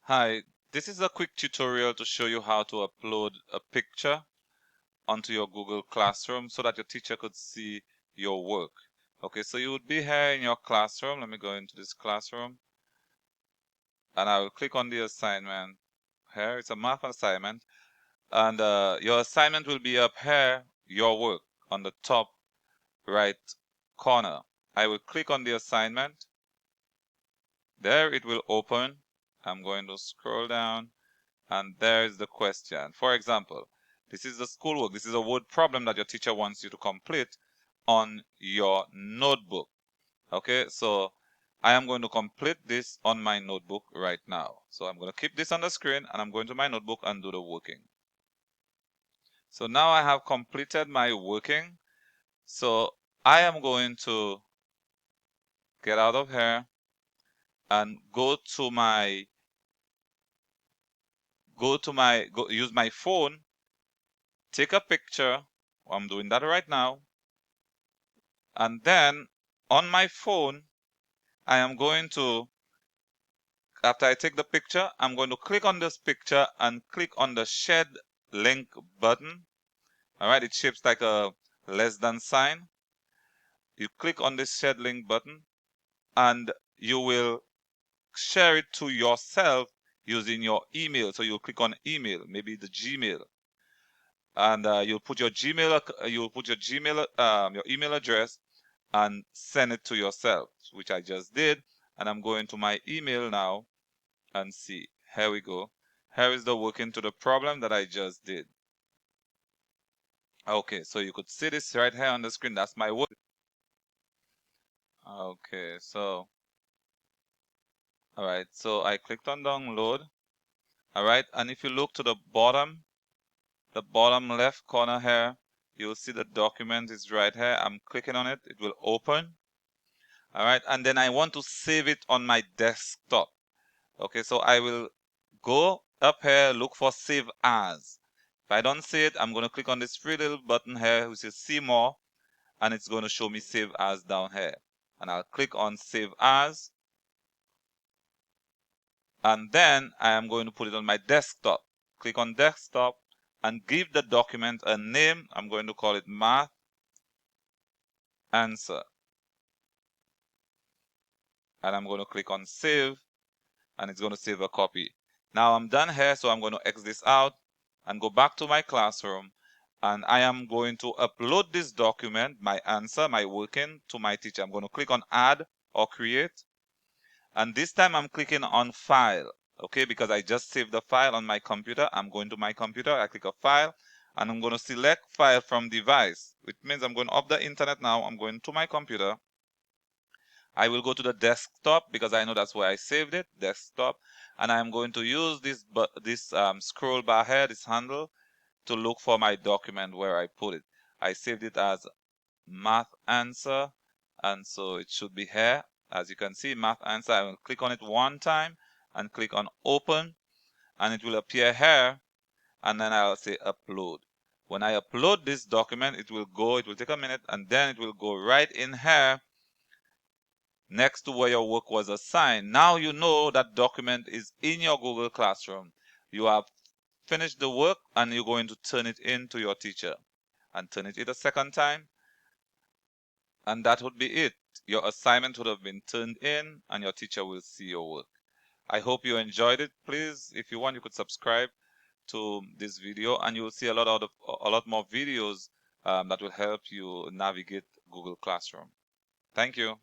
Hi, this is a quick tutorial to show you how to upload a picture onto your Google Classroom so that your teacher could see your work. Okay, so you would be here in your classroom. Let me go into this classroom and I will click on the assignment here. It's a math assignment and your assignment will be up here, your work, on the top right corner. I will click on the assignment. There it will open. I'm going to scroll down. And there's the question. For example, this is the schoolwork. This is a word problem that your teacher wants you to complete on your notebook. Okay, so I am going to complete this on my notebook right now. So I'm going to keep this on the screen and I'm going to my notebook and do the working. So now I have completed my working. So I am going to get out of here and use my phone, take a picture. I'm doing that right now. And then on my phone, I am going to, after I take the picture, I'm going to click on this picture and click on the shared link button. All right, it shapes like a less than sign. You click on this shared link button and you will share it to yourself using your email. So you'll click on email, maybe the Gmail, and you'll put your Gmail, your email address, and send it to yourself, which I just did. And I'm going to my email now and see. Here we go. Here is the working to the problem that I just did. Okay, so you could see this right here on the screen. That's my work. Okay, so all right, so I clicked on download. All right, and if you look to the bottom left corner here, you'll see the document is right here. I'm clicking on it. It will open. All right, and then I want to save it on my desktop. Okay, so I will go up here, look for save as. If I don't see it, I'm going to click on this three little button here which says see more, and it's going to show me save as down here. And I'll click on save as, and then I am going to put it on my desktop. Click on desktop and give the document a name. I'm going to call it math answer. And I'm going to click on save, and it's going to save a copy. Now I'm done here, so I'm going to X this out and go back to my classroom, and I am going to upload this document, my answer, my working, to my teacher. I'm going to click on add or create, and this time I'm clicking on file, okay, because I just saved the file on my computer. I'm going to my computer, I click on file, and I'm going to select file from device, which means I'm going off the internet now. I'm going to my computer. I will go to the desktop because I know that's where I saved it, desktop, and I'm going to use this scroll bar here, this handle, to look for my document where I put it. I saved it as math answer, and so it should be here. As you can see, math answer. I will click on it one time and click on open, and it will appear here, and then I'll say upload. When I upload this document, it will take a minute, and then it will go right in here next to where your work was assigned. Now you know that document is in your Google Classroom. You have finished the work and you're going to turn it in to your teacher, and turn it in a second time, and that would be it. Your assignment would have been turned in and your teacher will see your work. I hope you enjoyed it. Please, if you want, you could subscribe to this video and you will see a lot more videos that will help you navigate Google Classroom. Thank you.